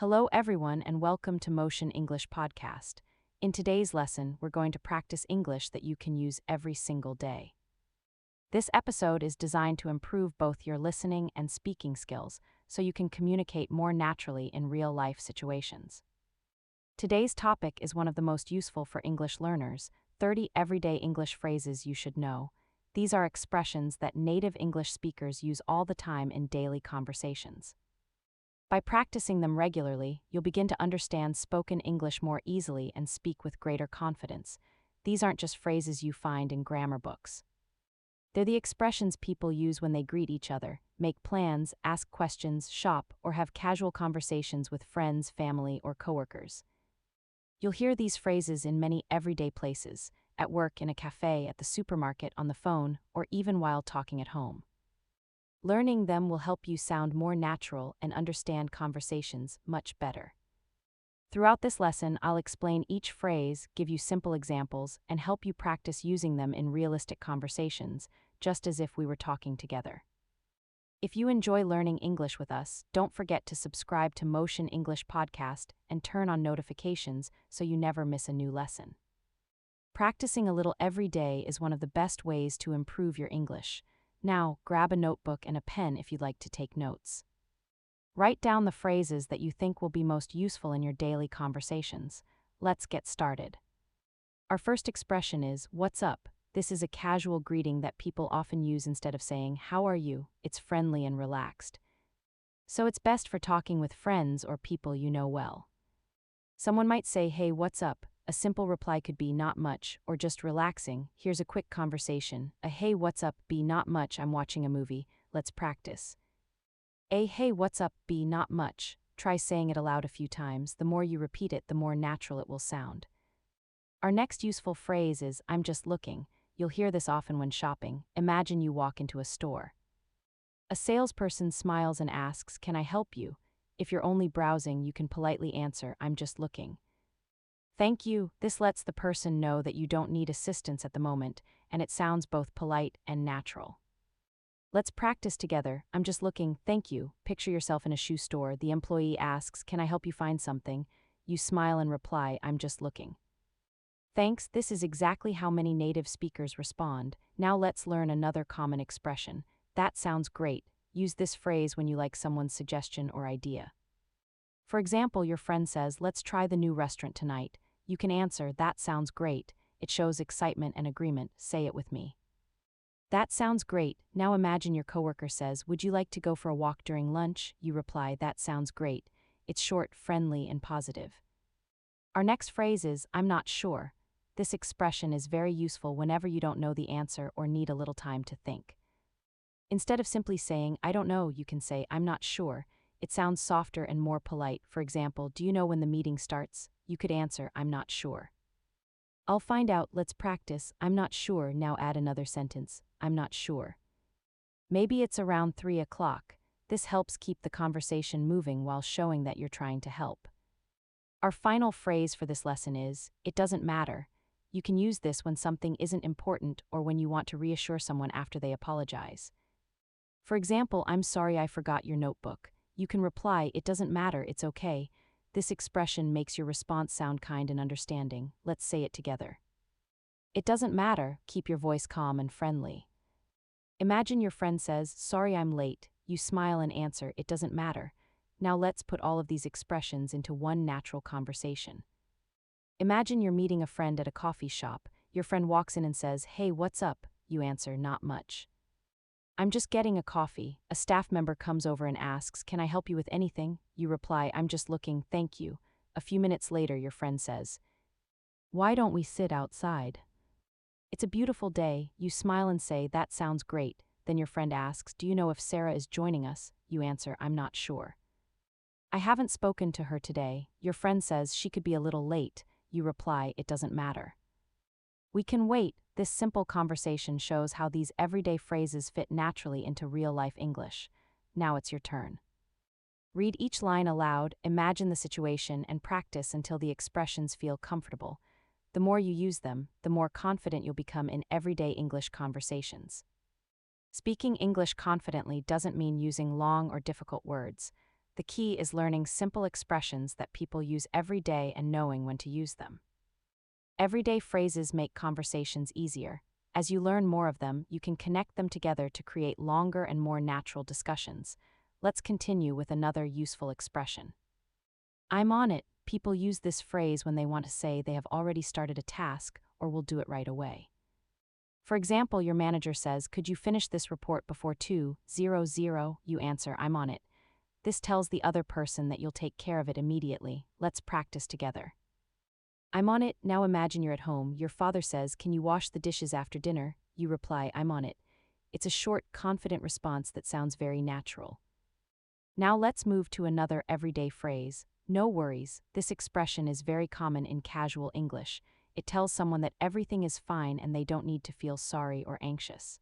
Hello, everyone, and welcome to Motion English Podcast. In today's lesson, we're going to practice English that you can use every single day. This episode is designed to improve both your listening and speaking skills so you can communicate more naturally in real-life situations. Today's topic is one of the most useful for English learners: 30 everyday English phrases you should know. These are expressions that native English speakers use all the time in daily conversations. By practicing them regularly, you'll begin to understand spoken English more easily and speak with greater confidence. These aren't just phrases you find in grammar books. They're the expressions people use when they greet each other, make plans, ask questions, shop, or have casual conversations with friends, family, or coworkers. You'll hear these phrases in many everyday places: at work, in a cafe, at the supermarket, on the phone, or even while talking at home. Learning them will help you sound more natural and understand conversations much better. Throughout this lesson, I'll explain each phrase, give you simple examples, and help you practice using them in realistic conversations, just as if we were talking together. If you enjoy learning English with us, don't forget to subscribe to Motion English Podcast and turn on notifications so you never miss a new lesson. Practicing a little every day is one of the best ways to improve your English. Now, grab a notebook and a pen if you'd like to take notes. Write down the phrases that you think will be most useful in your daily conversations. Let's get started. Our first expression is, "What's up?" This is a casual greeting that people often use instead of saying, "How are you?" It's friendly and relaxed. So it's best for talking with friends or people you know well. Someone might say, "Hey, what's up?" A simple reply could be "not much," or just relaxing. Here's a quick conversation. A "Hey, what's up?" be "not much, I'm watching a movie. Let's practice." A "Hey, what's up?" be "not much." Try saying it aloud a few times. The more you repeat it, the more natural it will sound. Our next useful phrase is, "I'm just looking." You'll hear this often when shopping. Imagine you walk into a store. A salesperson smiles and asks, "Can I help you?" If you're only browsing, you can politely answer, "I'm just looking." Thank you. This lets the person know that you don't need assistance at the moment, and it sounds both polite and natural. Let's practice together. "I'm just looking, thank you." Picture yourself in a shoe store. The employee asks, "Can I help you find something?" You smile and reply, "I'm just looking." Thanks. This is exactly how many native speakers respond. Now let's learn another common expression. "That sounds great." Use this phrase when you like someone's suggestion or idea. For example, your friend says, "Let's try the new restaurant tonight." You can answer, "That sounds great." It shows excitement and agreement. Say it with me. "That sounds great." Now imagine your coworker says, "Would you like to go for a walk during lunch?" You reply, "That sounds great." It's short, friendly, and positive. Our next phrase is, "I'm not sure." This expression is very useful whenever you don't know the answer or need a little time to think. Instead of simply saying, "I don't know," you can say, "I'm not sure." It sounds softer and more polite. For example, "Do you know when the meeting starts?" You could answer, "I'm not sure." "I'll find out." Let's practice. "I'm not sure." Now add another sentence, "I'm not sure." Maybe it's around 3 o'clock. This helps keep the conversation moving while showing that you're trying to help. Our final phrase for this lesson is, "It doesn't matter." You can use this when something isn't important or when you want to reassure someone after they apologize. For example, "I'm sorry I forgot your notebook." You can reply, "It doesn't matter, it's okay." This expression makes your response sound kind and understanding. Let's say it together. "It doesn't matter." Keep your voice calm and friendly. Imagine your friend says, "Sorry I'm late." You smile and answer, "It doesn't matter." Now let's put all of these expressions into one natural conversation. Imagine you're meeting a friend at a coffee shop. Your friend walks in and says, "Hey, what's up?" You answer, "Not much. I'm just getting a coffee." A staff member comes over and asks, "Can I help you with anything?" You reply, "I'm just looking, thank you." A few minutes later, your friend says, "Why don't we sit outside? It's a beautiful day." You smile and say, "That sounds great." Then your friend asks, "Do you know if Sarah is joining us?" You answer, "I'm not sure. I haven't spoken to her today." Your friend says, "She could be a little late." You reply, "It doesn't matter. We can wait." This simple conversation shows how these everyday phrases fit naturally into real-life English. Now it's your turn. Read each line aloud, imagine the situation, and practice until the expressions feel comfortable. The more you use them, the more confident you'll become in everyday English conversations. Speaking English confidently doesn't mean using long or difficult words. The key is learning simple expressions that people use every day and knowing when to use them. Everyday phrases make conversations easier. As you learn more of them, you can connect them together to create longer and more natural discussions. Let's continue with another useful expression. I'm on it. People use this phrase when they want to say they have already started a task or will do it right away. For example, your manager says, "Could you finish this report before 2:00?" You answer, "I'm on it." This tells the other person that you'll take care of it immediately. Let's practice together. I'm on it. Now imagine you're at home. Your father says, "Can you wash the dishes after dinner?" You reply, "I'm on it." It's a short, confident response that sounds very natural. Now let's move to another everyday phrase. No worries. This expression is very common in casual English. It tells someone that everything is fine and they don't need to feel sorry or anxious.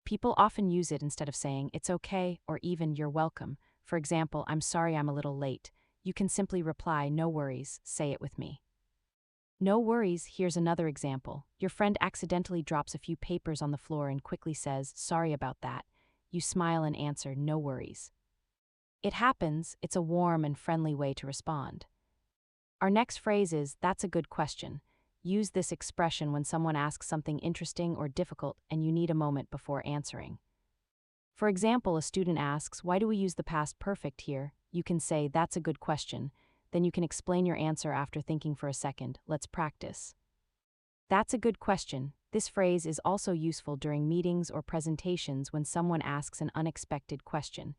People often use it instead of saying, "It's okay," or even, "You're welcome." For example, "I'm sorry I'm a little late." You can simply reply, "No worries, say it with me." No worries. Here's another example. Your friend accidentally drops a few papers on the floor and quickly says, "Sorry about that." You smile and answer, "No worries." It happens. It's a warm and friendly way to respond. Our next phrase is, "That's a good question." Use this expression when someone asks something interesting or difficult and you need a moment before answering. For example, a student asks, "Why do we use the past perfect here?" You can say, "That's a good question." Then you can explain your answer after thinking for a second. Let's practice. That's a good question. This phrase is also useful during meetings or presentations when someone asks an unexpected question.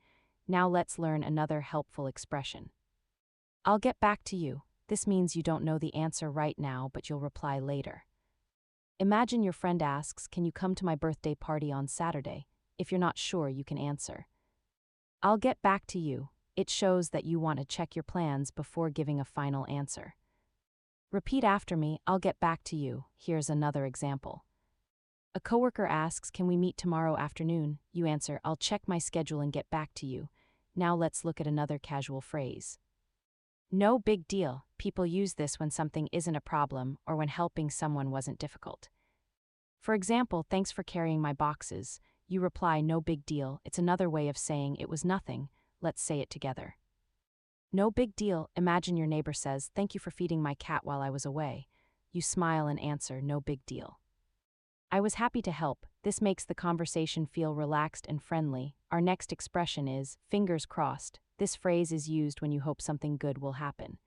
Now let's learn another helpful expression. I'll get back to you. This means you don't know the answer right now, but you'll reply later. Imagine your friend asks, "Can you come to my birthday party on Saturday?" If you're not sure, you can answer, "I'll get back to you." It shows that you want to check your plans before giving a final answer. Repeat after me, "I'll get back to you." Here's another example. A coworker asks, "Can we meet tomorrow afternoon?" You answer, "I'll check my schedule and get back to you." Now let's look at another casual phrase. No big deal. People use this when something isn't a problem or when helping someone wasn't difficult. For example, "Thanks for carrying my boxes." You reply, "No big deal." It's another way of saying it was nothing. Let's say it together. No big deal. Imagine your neighbor says, "Thank you for feeding my cat while I was away." You smile and answer, "No big deal." I was happy to help. This makes the conversation feel relaxed and friendly. Our next expression is, fingers crossed. This phrase is used when you hope something good will happen.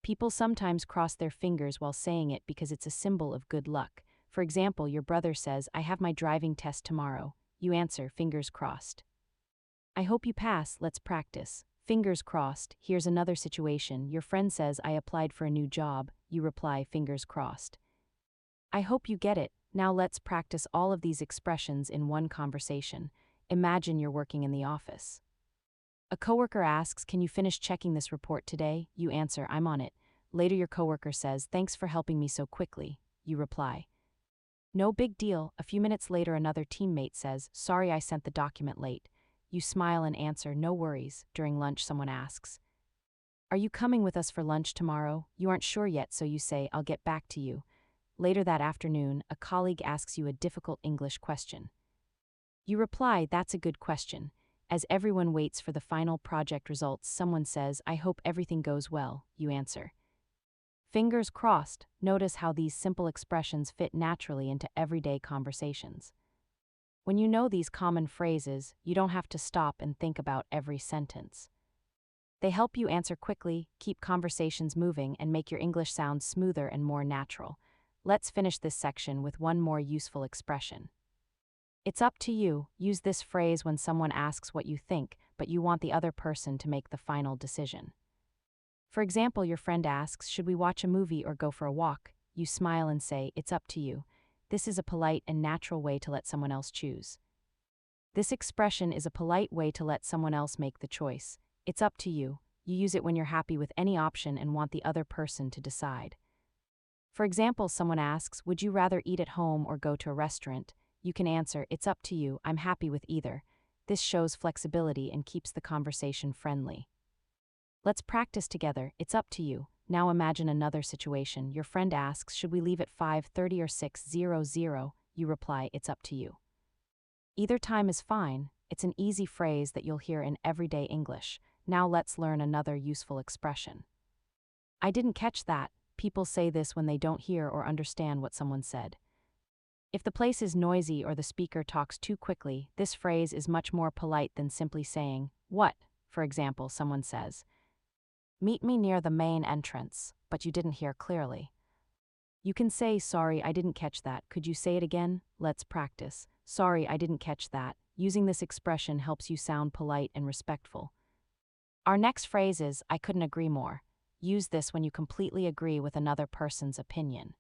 People sometimes cross their fingers while saying it because it's a symbol of good luck. For example, your brother says, "I have my driving test tomorrow." You answer, "Fingers crossed." I hope you pass. Let's practice. Fingers crossed. Here's another situation. Your friend says, "I applied for a new job." You reply, "Fingers crossed." I hope you get it. Now let's practice all of these expressions in one conversation. Imagine you're working in the office. A coworker asks, "Can you finish checking this report today?" You answer, "I'm on it." Later your coworker says, "Thanks for helping me so quickly." You reply, "No big deal." A few minutes later another teammate says, "Sorry I sent the document late." You smile and answer, "No worries." During lunch someone asks, "Are you coming with us for lunch tomorrow?" You aren't sure yet, so you say, "I'll get back to you." Later that afternoon, a colleague asks you a difficult English question. You reply, "That's a good question." As everyone waits for the final project results, someone says, "I hope everything goes well." You answer, "Fingers crossed." Notice how these simple expressions fit naturally into everyday conversations. When you know these common phrases, you don't have to stop and think about every sentence. They help you answer quickly, keep conversations moving, and make your English sound smoother and more natural. Let's finish this section with one more useful expression. It's up to you. Use this phrase when someone asks what you think, but you want the other person to make the final decision. For example, your friend asks, "Should we watch a movie or go for a walk?" You smile and say, "It's up to you." This is a polite and natural way to let someone else choose. This expression is a polite way to let someone else make the choice. It's up to you. You use it when you're happy with any option and want the other person to decide. For example, someone asks, "Would you rather eat at home or go to a restaurant?" You can answer, "It's up to you. I'm happy with either." This shows flexibility and keeps the conversation friendly. Let's practice together. It's up to you. Now imagine another situation. Your friend asks, "Should we leave at 5:30 or 6:00?" You reply, "It's up to you." Either time is fine. It's an easy phrase that you'll hear in everyday English. Now let's learn another useful expression. I didn't catch that. People say this when they don't hear or understand what someone said. If the place is noisy or the speaker talks too quickly, this phrase is much more polite than simply saying, "What?" For example, someone says, "Meet me near the main entrance," but you didn't hear clearly. You can say, "Sorry, I didn't catch that. Could you say it again?" Let's practice. "Sorry, I didn't catch that." Using this expression helps you sound polite and respectful. Our next phrase is, "I couldn't agree more." Use this when you completely agree with another person's opinion.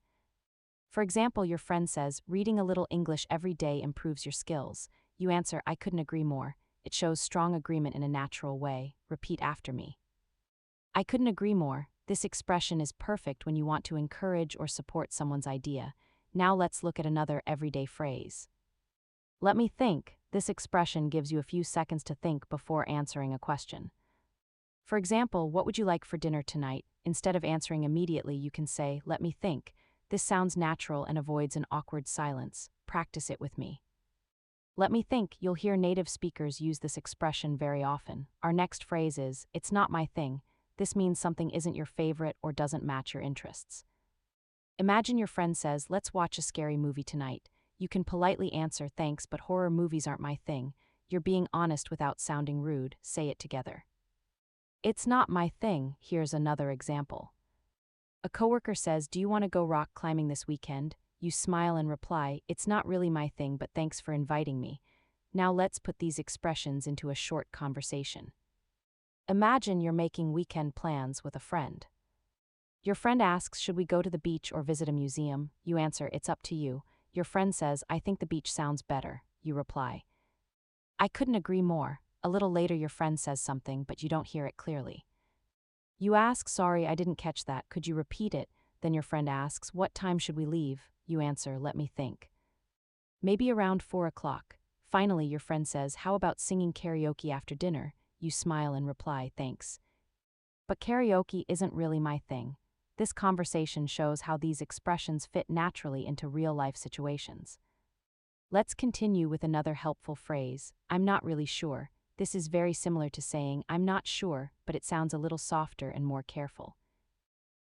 For example, your friend says, "Reading a little English every day improves your skills." You answer, "I couldn't agree more." It shows strong agreement in a natural way. Repeat after me. I couldn't agree more. This expression is perfect when you want to encourage or support someone's idea. Now let's look at another everyday phrase. Let me think. This expression gives you a few seconds to think before answering a question. For example, "What would you like for dinner tonight?" Instead of answering immediately, you can say, "Let me think." This sounds natural and avoids an awkward silence. Practice it with me. Let me think. You'll hear native speakers use this expression very often. Our next phrase is, "It's not my thing." This means something isn't your favorite or doesn't match your interests. Imagine your friend says, "Let's watch a scary movie tonight." You can politely answer, "Thanks, but horror movies aren't my thing." You're being honest without sounding rude. Say it together. It's not my thing. Here's another example. A coworker says, "Do you want to go rock climbing this weekend?" You smile and reply, "It's not really my thing, but thanks for inviting me." Now let's put these expressions into a short conversation. Imagine you're making weekend plans with a friend. Your friend asks, "Should we go to the beach or visit a museum?" You answer, "It's up to you." Your friend says, "I think the beach sounds better." You reply, "I couldn't agree more." A little later your friend says something, but you don't hear it clearly. You ask, "Sorry, I didn't catch that. Could you repeat it?" Then your friend asks, "What time should we leave?" You answer, "Let me think. Maybe around 4 o'clock. Finally, your friend says, "How about singing karaoke after dinner?" You smile and reply, "Thanks. But karaoke isn't really my thing." This conversation shows how these expressions fit naturally into real-life situations. Let's continue with another helpful phrase, "I'm not really sure." This is very similar to saying, "I'm not sure," but it sounds a little softer and more careful.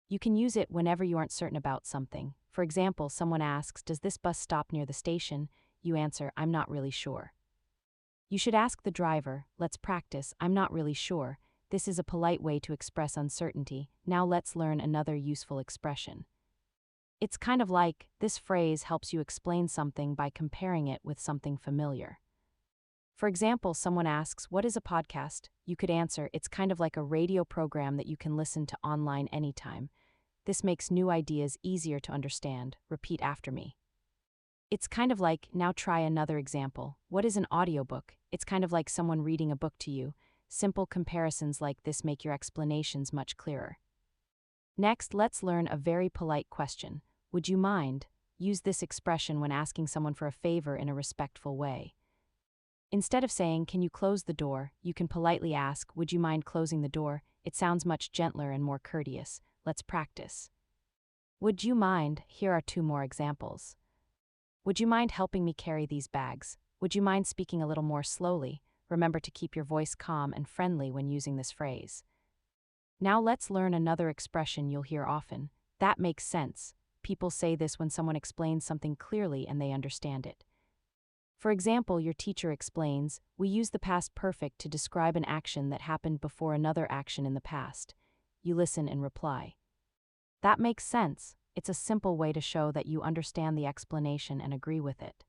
You can use it whenever you aren't certain about something. For example, someone asks, "Does this bus stop near the station?" You answer, "I'm not really sure." You should ask the driver. Let's practice, "I'm not really sure." This is a polite way to express uncertainty. Now let's learn another useful expression. It's kind of like, this phrase helps you explain something by comparing it with something familiar. For example, someone asks, "What is a podcast?" You could answer, "It's kind of like a radio program that you can listen to online anytime." This makes new ideas easier to understand. Repeat after me. It's kind of like, now try another example. What is an audiobook? It's kind of like someone reading a book to you. Simple comparisons like this make your explanations much clearer. Next, let's learn a very polite question. Would you mind? Use this expression when asking someone for a favor in a respectful way. Instead of saying, "Can you close the door?" you can politely ask, "Would you mind closing the door?" It sounds much gentler and more courteous. Let's practice. Would you mind? Here are 2 more examples. Would you mind helping me carry these bags? Would you mind speaking a little more slowly? Remember to keep your voice calm and friendly when using this phrase. Now let's learn another expression you'll hear often. That makes sense. People say this when someone explains something clearly and they understand it. For example, your teacher explains, "We use the past perfect to describe an action that happened before another action in the past." You listen and reply, "That makes sense." It's a simple way to show that you understand the explanation and agree with it.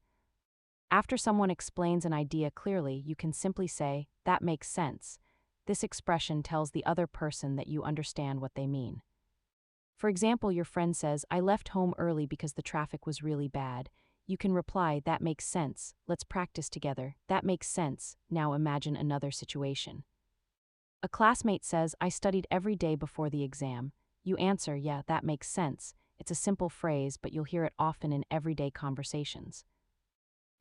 After someone explains an idea clearly, you can simply say, "That makes sense." This expression tells the other person that you understand what they mean. For example, your friend says, "I left home early because the traffic was really bad." You can reply, "That makes sense." Let's practice together. That makes sense. Now imagine another situation. A classmate says, "I studied every day before the exam." You answer, "Yeah, that makes sense." It's a simple phrase, but you'll hear it often in everyday conversations.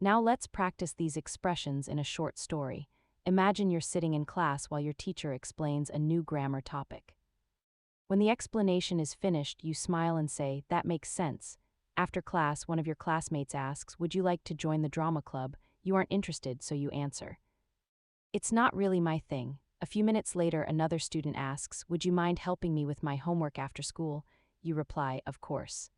Now let's practice these expressions in a short story. Imagine you're sitting in class while your teacher explains a new grammar topic. When the explanation is finished, you smile and say, "That makes sense." After class, one of your classmates asks, "Would you like to join the drama club?" You aren't interested, so you answer, "It's not really my thing." A few minutes later, another student asks, "Would you mind helping me with my homework after school?" You reply, "Of course."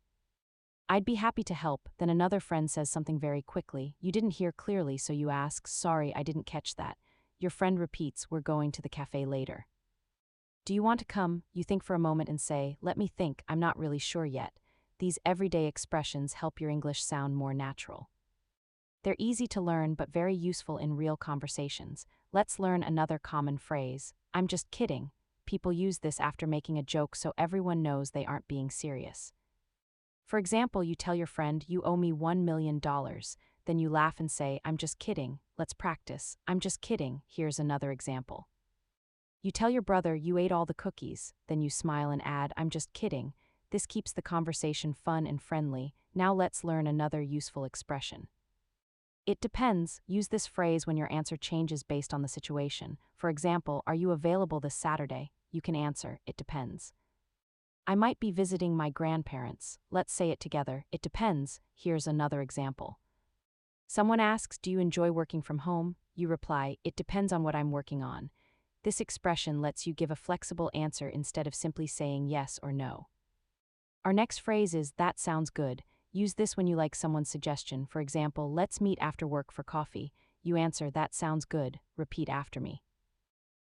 "I'd be happy to help." Then another friend says something very quickly. You didn't hear clearly, so you ask, "Sorry, I didn't catch that." Your friend repeats, "We're going to the cafe later." "Do you want to come?" You think for a moment and say, "Let me think, I'm not really sure yet." These everyday expressions help your English sound more natural. They're easy to learn but very useful in real conversations. Let's learn another common phrase. "I'm just kidding." People use this after making a joke so everyone knows they aren't being serious. For example, you tell your friend, "You owe me $1 million. Then you laugh and say, "I'm just kidding. Let's practice." "I'm just kidding." Here's another example. You tell your brother, "You ate all the cookies." Then you smile and add, "I'm just kidding." This keeps the conversation fun and friendly. Now let's learn another useful expression. "It depends." Use this phrase when your answer changes based on the situation. For example, "Are you available this Saturday?" You can answer, "It depends." "I might be visiting my grandparents." Let's say it together. "It depends." Here's another example. Someone asks, "Do you enjoy working from home?" You reply, "It depends on what I'm working on." This expression lets you give a flexible answer instead of simply saying yes or no. Our next phrase is, "That sounds good." Use this when you like someone's suggestion. For example, "Let's meet after work for coffee." You answer, "That sounds good." Repeat after me.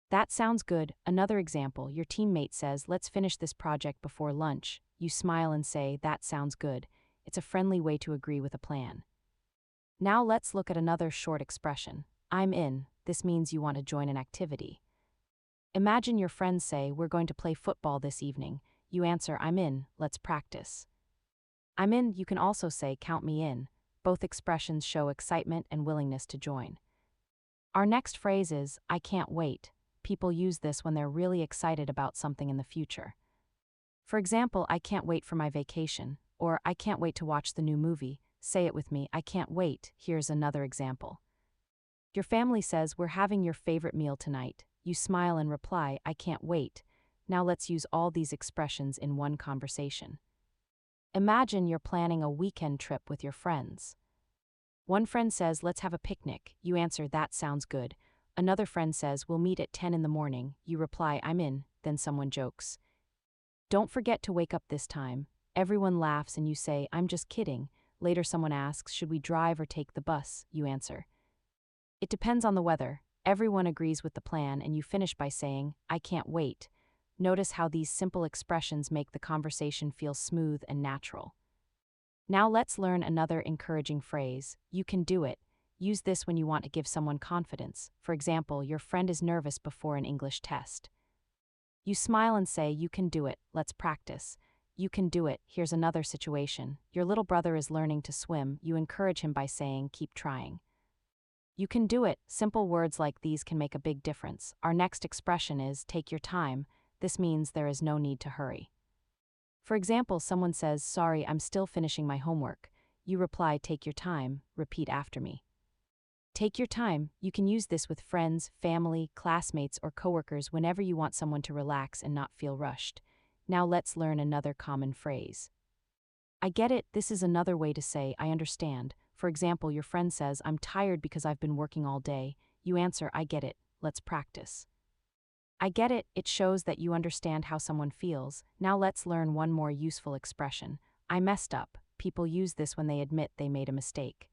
"That sounds good." Another example, your teammate says, "Let's finish this project before lunch." You smile and say, "That sounds good." It's a friendly way to agree with a plan. Now let's look at another short expression. "I'm in." This means you want to join an activity. Imagine your friends say, "We're going to play football this evening." You answer, "I'm in. Let's practice." "I'm in." You can also say, "Count me in." Both expressions show excitement and willingness to join. Our next phrase is, "I can't wait." People use this when they're really excited about something in the future. For example, "I can't wait for my vacation," or "I can't wait to watch the new movie." Say it with me, "I can't wait." Here's another example. Your family says, "We're having your favorite meal tonight." You smile and reply, "I can't wait." Now let's use all these expressions in one conversation. Imagine you're planning a weekend trip with your friends. One friend says, "Let's have a picnic." You answer, "That sounds good." Another friend says, "We'll meet at 10 in the morning." You reply, "I'm in." Then someone jokes, "Don't forget to wake up this time." Everyone laughs and you say, "I'm just kidding." Later someone asks, "Should we drive or take the bus?" You answer, "It depends on the weather." Everyone agrees with the plan and you finish by saying, "I can't wait." Notice how these simple expressions make the conversation feel smooth and natural. Now let's learn another encouraging phrase. "You can do it." Use this when you want to give someone confidence. For example, your friend is nervous before an English test. You smile and say, "You can do it. Let's practice." "You can do it." Here's another situation. Your little brother is learning to swim. You encourage him by saying, "Keep trying." "You can do it." Simple words like these can make a big difference. Our next expression is, "Take your time." This means there is no need to hurry. For example, someone says, "Sorry, I'm still finishing my homework." You reply, "Take your time." Repeat after me. Take your time. You can use this with friends, family, classmates, or coworkers whenever you want someone to relax and not feel rushed. Now let's learn another common phrase. "I get it." This is another way to say, "I understand." For example, your friend says, "I'm tired because I've been working all day." You answer, "I get it. Let's practice." "I get it." It shows that you understand how someone feels. Now let's learn one more useful expression. "I messed up." People use this when they admit they made a mistake.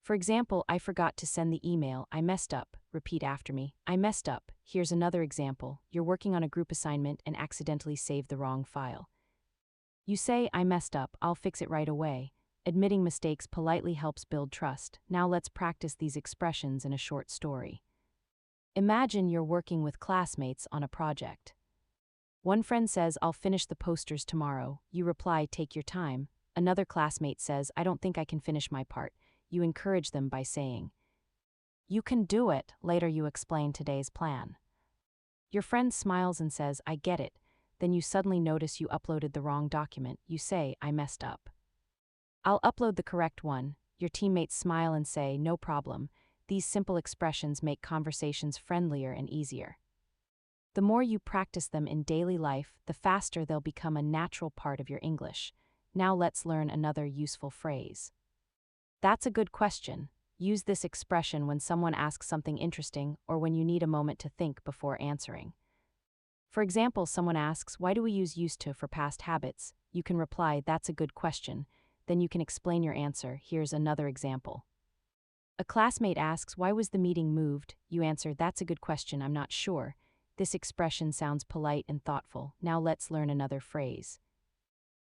For example, "I forgot to send the email. I messed up." Repeat after me. "I messed up." Here's another example. You're working on a group assignment and accidentally saved the wrong file. You say, "I messed up. I'll fix it right away." Admitting mistakes politely helps build trust. Now let's practice these expressions in a short story. Imagine you're working with classmates on a project. One friend says, "I'll finish the posters tomorrow." You reply, "Take your time." Another classmate says, "I don't think I can finish my part." You encourage them by saying, "You can do it." Later you explain today's plan. Your friend smiles and says, "I get it." Then you suddenly notice you uploaded the wrong document. You say, "I messed up. I'll upload the correct one." Your teammates smile and say, "No problem." These simple expressions make conversations friendlier and easier. The more you practice them in daily life, the faster they'll become a natural part of your English. Now let's learn another useful phrase. "That's a good question." Use this expression when someone asks something interesting or when you need a moment to think before answering. For example, someone asks, "Why do we use used to for past habits?" You can reply, "That's a good question." Then you can explain your answer. Here's another example. A classmate asks, "Why was the meeting moved?" You answer, "That's a good question, I'm not sure." This expression sounds polite and thoughtful. Now let's learn another phrase.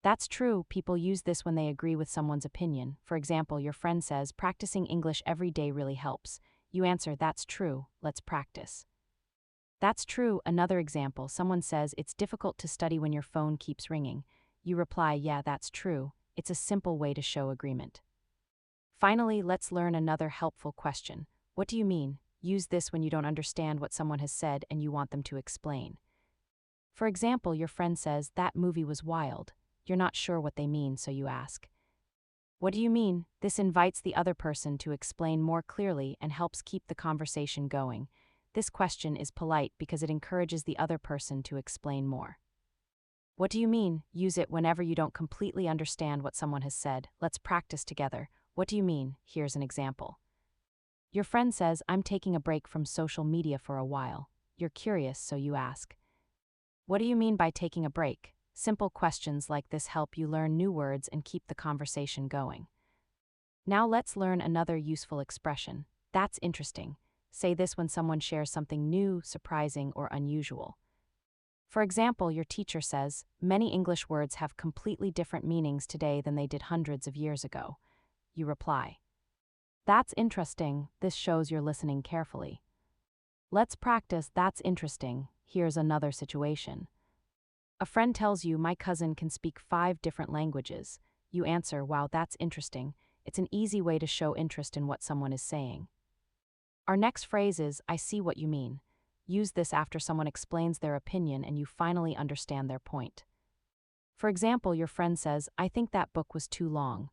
That's true. People use this when they agree with someone's opinion. For example, your friend says, "Practicing English every day really helps." You answer, "That's true, let's practice." That's true. Another example, someone says, "It's difficult to study when your phone keeps ringing." You reply, "Yeah, that's true." It's a simple way to show agreement. Finally, let's learn another helpful question. What do you mean? Use this when you don't understand what someone has said and you want them to explain. For example, your friend says, "That movie was wild." You're not sure what they mean, so you ask, "What do you mean?" This invites the other person to explain more clearly and helps keep the conversation going. This question is polite because it encourages the other person to explain more. What do you mean? Use it whenever you don't completely understand what someone has said. Let's practice together. What do you mean? Here's an example. Your friend says, "I'm taking a break from social media for a while." You're curious, so you ask, "What do you mean by taking a break?" Simple questions like this help you learn new words and keep the conversation going. Now let's learn another useful expression. That's interesting. Say this when someone shares something new, surprising, or unusual. For example, your teacher says, "Many English words have completely different meanings today than they did hundreds of years ago." You reply, "That's interesting." This shows you're listening carefully. Let's practice "That's interesting." Here's another situation. A friend tells you, "My cousin can speak 5 different languages." You answer, "Wow, that's interesting." It's an easy way to show interest in what someone is saying. Our next phrase is, "I see what you mean." Use this after someone explains their opinion and you finally understand their point. For example, your friend says, "I think that book was too long."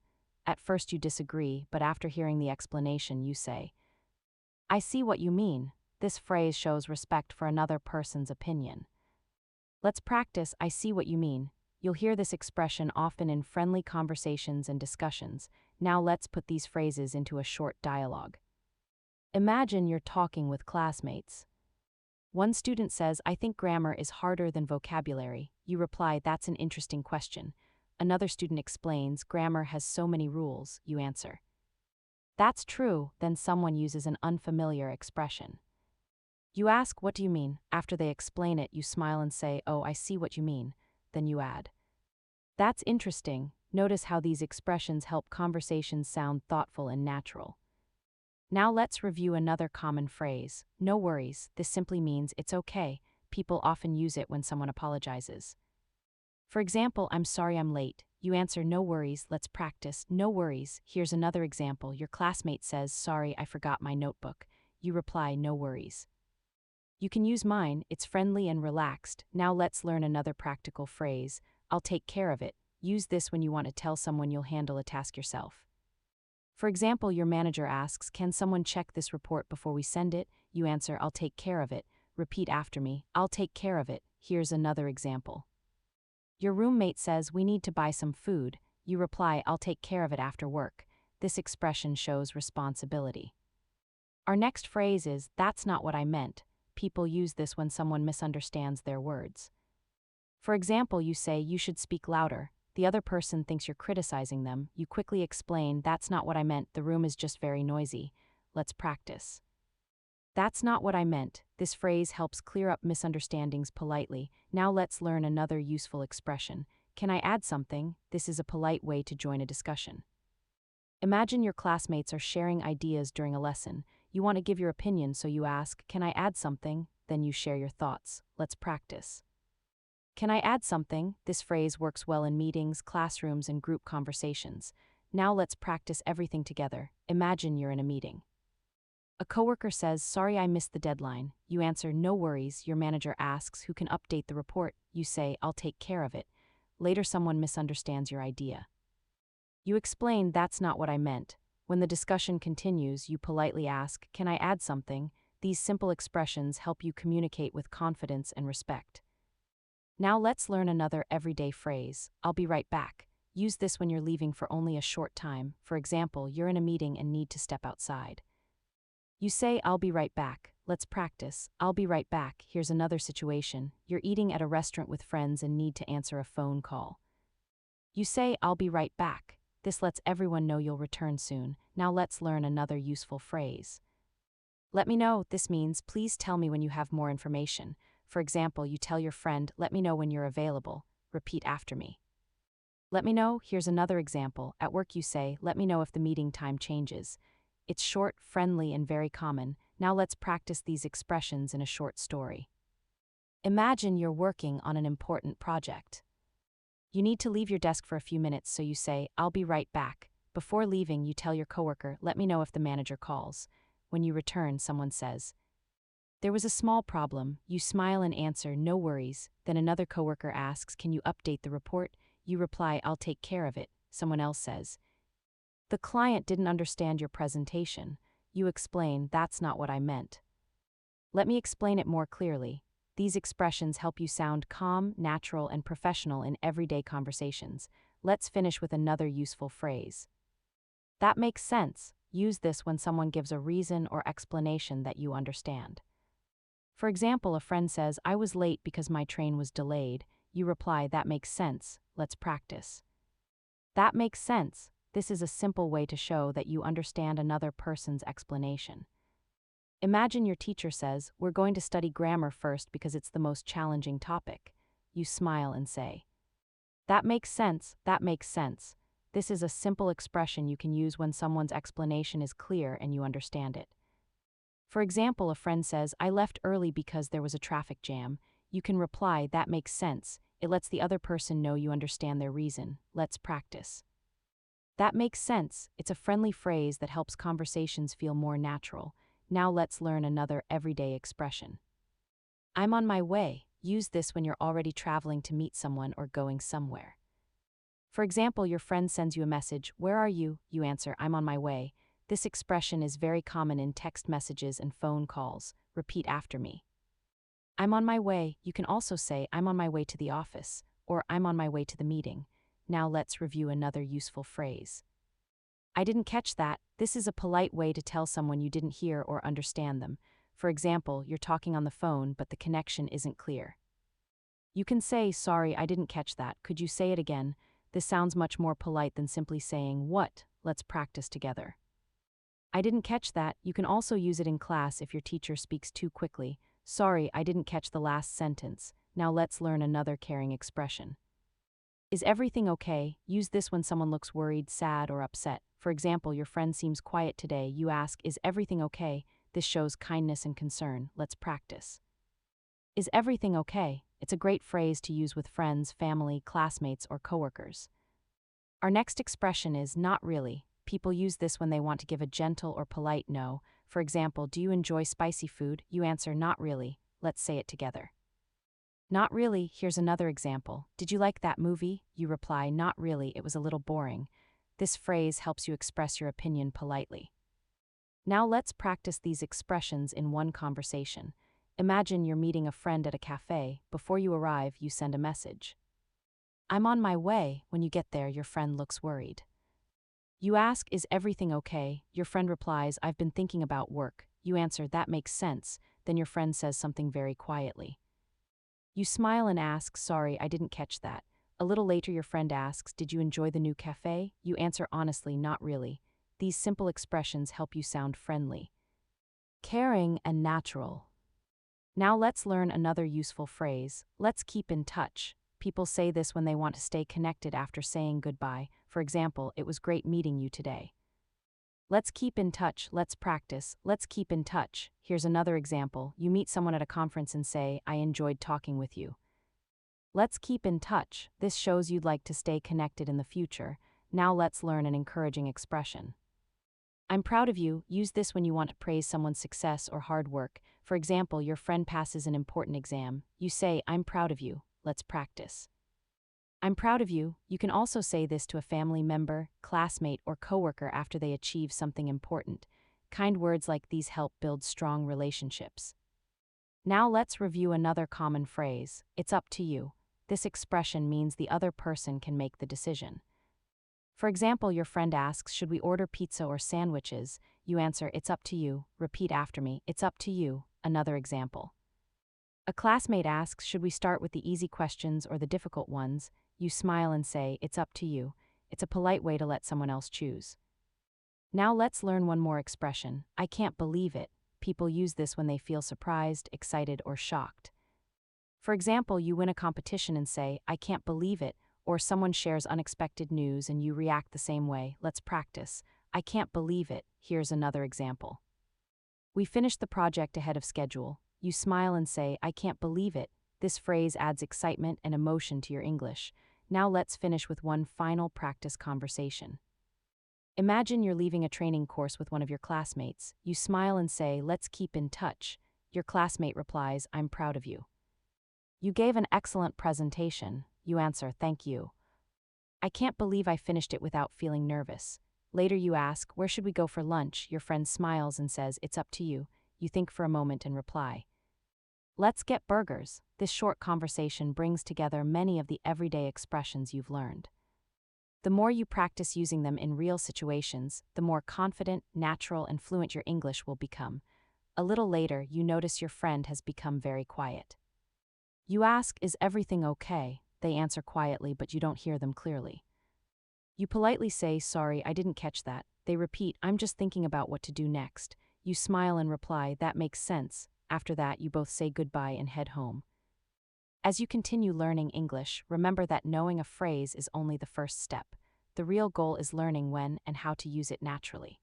At first you disagree, but after hearing the explanation, you say, "I see what you mean." This phrase shows respect for another person's opinion. Let's practice "I see what you mean." You'll hear this expression often in friendly conversations and discussions. Now let's put these phrases into a short dialogue. Imagine you're talking with classmates. One student says, "I think grammar is harder than vocabulary." You reply, "That's an interesting question." Another student explains, "Grammar has so many rules." You answer, "That's true." Then someone uses an unfamiliar expression. You ask, "What do you mean?" After they explain it, you smile and say, "Oh, I see what you mean." Then you add, "That's interesting." Notice how these expressions help conversations sound thoughtful and natural. Now let's review another common phrase. "No worries." This simply means it's okay. People often use it when someone apologizes. For example, "I'm sorry I'm late." You answer, "No worries." Let's practice "No worries." Here's another example. Your classmate says, "Sorry, I forgot my notebook." You reply, "No worries." You can use mine. It's friendly and relaxed. Now let's learn another practical phrase. "I'll take care of it." Use this when you want to tell someone you'll handle a task yourself. For example, your manager asks, "Can someone check this report before we send it?" You answer, "I'll take care of it." Repeat after me, "I'll take care of it." Here's another example. Your roommate says, "We need to buy some food." You reply, "I'll take care of it after work." This expression shows responsibility. Our next phrase is, "That's not what I meant." People use this when someone misunderstands their words. For example, you say, "You should speak louder." The other person thinks you're criticizing them. You quickly explain, "That's not what I meant. The room is just very noisy." Let's practice. "That's not what I meant." This phrase helps clear up misunderstandings politely. Now let's learn another useful expression. "Can I add something?" This is a polite way to join a discussion. Imagine your classmates are sharing ideas during a lesson. You want to give your opinion, so you ask, "Can I add something?" Then you share your thoughts. Let's practice. "Can I add something?" This phrase works well in meetings, classrooms, and group conversations. Now let's practice everything together. Imagine you're in a meeting. A coworker says, "Sorry, I missed the deadline." You answer, "No worries." Your manager asks, "Who can update the report?" You say, "I'll take care of it." Later, someone misunderstands your idea. You explain, "That's not what I meant." When the discussion continues, you politely ask, "Can I add something?" These simple expressions help you communicate with confidence and respect. Now let's learn another everyday phrase. "I'll be right back." Use this when you're leaving for only a short time. For example, you're in a meeting and need to step outside. You say, I'll be right back. Let's practice. I'll be right back. Here's another situation. You're eating at a restaurant with friends and need to answer a phone call. You say, I'll be right back. This lets everyone know you'll return soon. Now let's learn another useful phrase. Let me know. This means, please tell me when you have more information. For example, you tell your friend, let me know when you're available. Repeat after me. Let me know. Here's another example. At work you say, let me know if the meeting time changes. It's short, friendly, and very common. Now let's practice these expressions in a short story. Imagine you're working on an important project. You need to leave your desk for a few minutes, so you say, I'll be right back. Before leaving, you tell your coworker, let me know if the manager calls. When you return, someone says, there was a small problem. You smile and answer, no worries. Then another coworker asks, can you update the report? You reply, I'll take care of it. Someone else says, the client didn't understand your presentation. You explain, that's not what I meant. Let me explain it more clearly. These expressions help you sound calm, natural, and professional in everyday conversations. Let's finish with another useful phrase. That makes sense. Use this when someone gives a reason or explanation that you understand. For example, a friend says, I was late because my train was delayed. You reply, that makes sense. Let's practice. That makes sense. This is a simple way to show that you understand another person's explanation. Imagine your teacher says, we're going to study grammar first because it's the most challenging topic. You smile and say, that makes sense, that makes sense. This is a simple expression you can use when someone's explanation is clear and you understand it. For example, a friend says, I left early because there was a traffic jam. You can reply, that makes sense. It lets the other person know you understand their reason. Let's practice. That makes sense. It's a friendly phrase that helps conversations feel more natural. Now let's learn another everyday expression. I'm on my way. Use this when you're already traveling to meet someone or going somewhere. For example, your friend sends you a message, where are you? You answer, I'm on my way. This expression is very common in text messages and phone calls. Repeat after me. I'm on my way. You can also say, I'm on my way to the office, or I'm on my way to the meeting. Now let's review another useful phrase. I didn't catch that. This is a polite way to tell someone you didn't hear or understand them. For example, you're talking on the phone, but the connection isn't clear. You can say, sorry, I didn't catch that. Could you say it again? This sounds much more polite than simply saying, what? Let's practice together. I didn't catch that. You can also use it in class if your teacher speaks too quickly. Sorry, I didn't catch the last sentence. Now let's learn another caring expression. Is everything okay? Use this when someone looks worried, sad, or upset. For example, your friend seems quiet today. You ask, is everything okay? This shows kindness and concern. Let's practice. Is everything okay? It's a great phrase to use with friends, family, classmates, or coworkers. Our next expression is not really. People use this when they want to give a gentle or polite no. For example, do you enjoy spicy food? You answer, not really. Let's say it together. Not really. Here's another example. Did you like that movie? You reply, not really, it was a little boring. This phrase helps you express your opinion politely. Now let's practice these expressions in one conversation. Imagine you're meeting a friend at a cafe. Before you arrive, you send a message. I'm on my way. When you get there, your friend looks worried. You ask, is everything okay? Your friend replies, I've been thinking about work. You answer, that makes sense. Then your friend says something very quietly. You smile and ask, sorry, I didn't catch that. A little later, your friend asks, did you enjoy the new cafe? You answer honestly, not really. These simple expressions help you sound friendly, caring, and natural. Now let's learn another useful phrase. Let's keep in touch. People say this when they want to stay connected after saying goodbye. For example, it was great meeting you today. Let's keep in touch. Let's practice. Let's keep in touch. Here's another example. You meet someone at a conference and say, I enjoyed talking with you. Let's keep in touch. This shows you'd like to stay connected in the future. Now let's learn an encouraging expression. I'm proud of you. Use this when you want to praise someone's success or hard work. For example, your friend passes an important exam. You say, I'm proud of you. Let's practice. I'm proud of you. You can also say this to a family member, classmate, or coworker after they achieve something important. Kind words like these help build strong relationships. Now let's review another common phrase. It's up to you. This expression means the other person can make the decision. For example, your friend asks, "Should we order pizza or sandwiches?" You answer, "It's up to you." Repeat after me, "It's up to you." Another example. A classmate asks, "Should we start with the easy questions or the difficult ones?" You smile and say, "It's up to you." It's a polite way to let someone else choose. Now let's learn one more expression. "I can't believe it." People use this when they feel surprised, excited, or shocked. For example, you win a competition and say, "I can't believe it," or someone shares unexpected news and you react the same way. Let's practice. "I can't believe it." Here's another example. We finished the project ahead of schedule. You smile and say, "I can't believe it." This phrase adds excitement and emotion to your English. Now let's finish with one final practice conversation. Imagine you're leaving a training course with one of your classmates. You smile and say, "Let's keep in touch." Your classmate replies, "I'm proud of you." You gave an excellent presentation. You answer, "Thank you." "I can't believe I finished it without feeling nervous." Later you ask, "Where should we go for lunch?" Your friend smiles and says, "It's up to you." You think for a moment and reply, "Let's get burgers." This short conversation brings together many of the everyday expressions you've learned. The more you practice using them in real situations, the more confident, natural, and fluent your English will become. A little later, you notice your friend has become very quiet. You ask, "Is everything okay?" They answer quietly, but you don't hear them clearly. You politely say, "Sorry, I didn't catch that." They repeat, "I'm just thinking about what to do next." You smile and reply, "That makes sense." After that, you both say goodbye and head home. As you continue learning English, remember that knowing a phrase is only the first step. The real goal is learning when and how to use it naturally.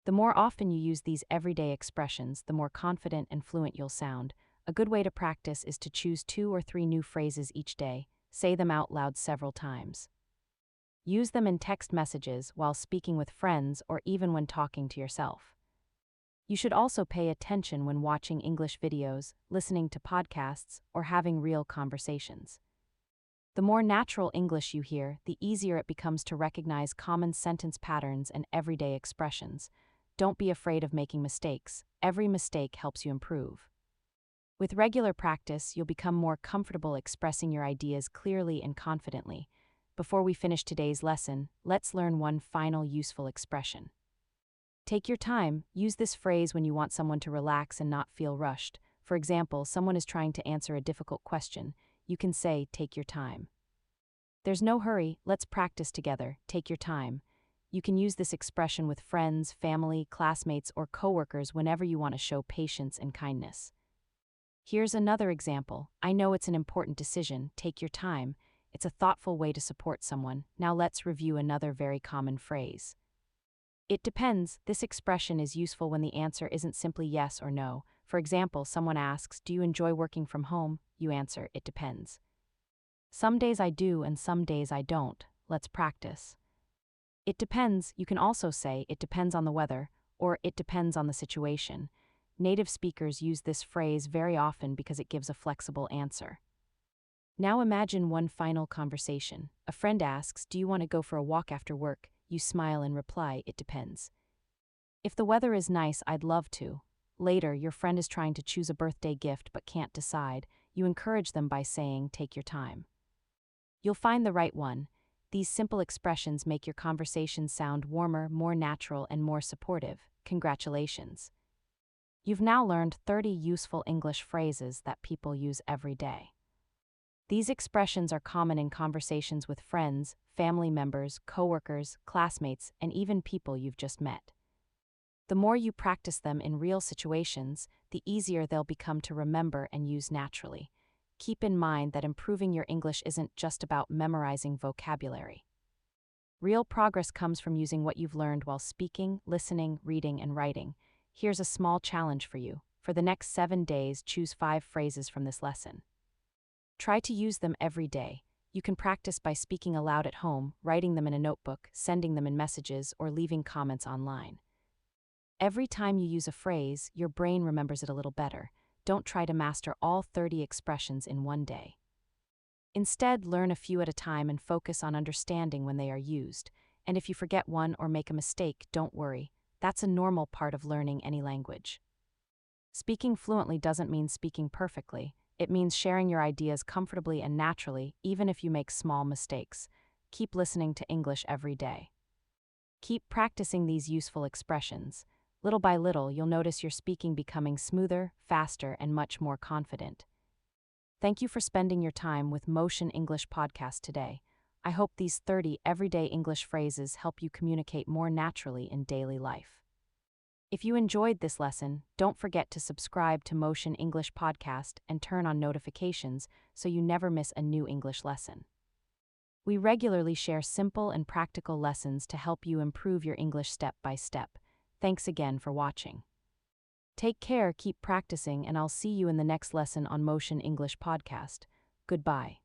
The more often you use these everyday expressions, the more confident and fluent you'll sound. A good way to practice is to choose 2 or 3 new phrases each day. Say them out loud several times. Use them in text messages, while speaking with friends, or even when talking to yourself. You should also pay attention when watching English videos, listening to podcasts, or having real conversations. The more natural English you hear, the easier it becomes to recognize common sentence patterns and everyday expressions. Don't be afraid of making mistakes. Every mistake helps you improve. With regular practice, you'll become more comfortable expressing your ideas clearly and confidently. Before we finish today's lesson, let's learn one final useful expression. Take your time. Use this phrase when you want someone to relax and not feel rushed. For example, someone is trying to answer a difficult question. You can say, "Take your time." "There's no hurry, let's practice together." Take your time. You can use this expression with friends, family, classmates, or coworkers whenever you want to show patience and kindness. Here's another example. "I know it's an important decision. Take your time." It's a thoughtful way to support someone. Now let's review another very common phrase. "It depends." This expression is useful when the answer isn't simply yes or no. For example, someone asks, "Do you enjoy working from home?" You answer, "It depends." "Some days I do and some days I don't." Let's practice. "It depends." You can also say, "It depends on the weather," or "It depends on the situation." Native speakers use this phrase very often because it gives a flexible answer. Now imagine one final conversation. A friend asks, "Do you want to go for a walk after work?" You smile and reply, "It depends." "If the weather is nice, I'd love to." Later, your friend is trying to choose a birthday gift but can't decide. You encourage them by saying, "Take your time." You'll find the right one. These simple expressions make your conversation sound warmer, more natural, and more supportive. Congratulations. You've now learned 30 useful English phrases that people use every day. These expressions are common in conversations with friends, family members, coworkers, classmates, and even people you've just met. The more you practice them in real situations, the easier they'll become to remember and use naturally. Keep in mind that improving your English isn't just about memorizing vocabulary. Real progress comes from using what you've learned while speaking, listening, reading, and writing. Here's a small challenge for you. For the next 7 days, choose 5 phrases from this lesson. Try to use them every day. You can practice by speaking aloud at home, writing them in a notebook, sending them in messages, or leaving comments online. Every time you use a phrase, your brain remembers it a little better. Don't try to master all 30 expressions in one day. Instead, learn a few at a time and focus on understanding when they are used. And if you forget one or make a mistake, don't worry. That's a normal part of learning any language. Speaking fluently doesn't mean speaking perfectly. It means sharing your ideas comfortably and naturally, even if you make small mistakes. keep listening to English every day. Keep practicing these useful expressions. Little by little, you'll notice your speaking becoming smoother, faster, and much more confident. Thank you for spending your time with Motion English Podcast today. I hope these 30 everyday English phrases help you communicate more naturally in daily life. If you enjoyed this lesson, don't forget to subscribe to Motion English Podcast and turn on notifications so you never miss a new English lesson. We regularly share simple and practical lessons to help you improve your English step by step. Thanks again for watching. Take care, keep practicing, and I'll see you in the next lesson on Motion English Podcast. Goodbye.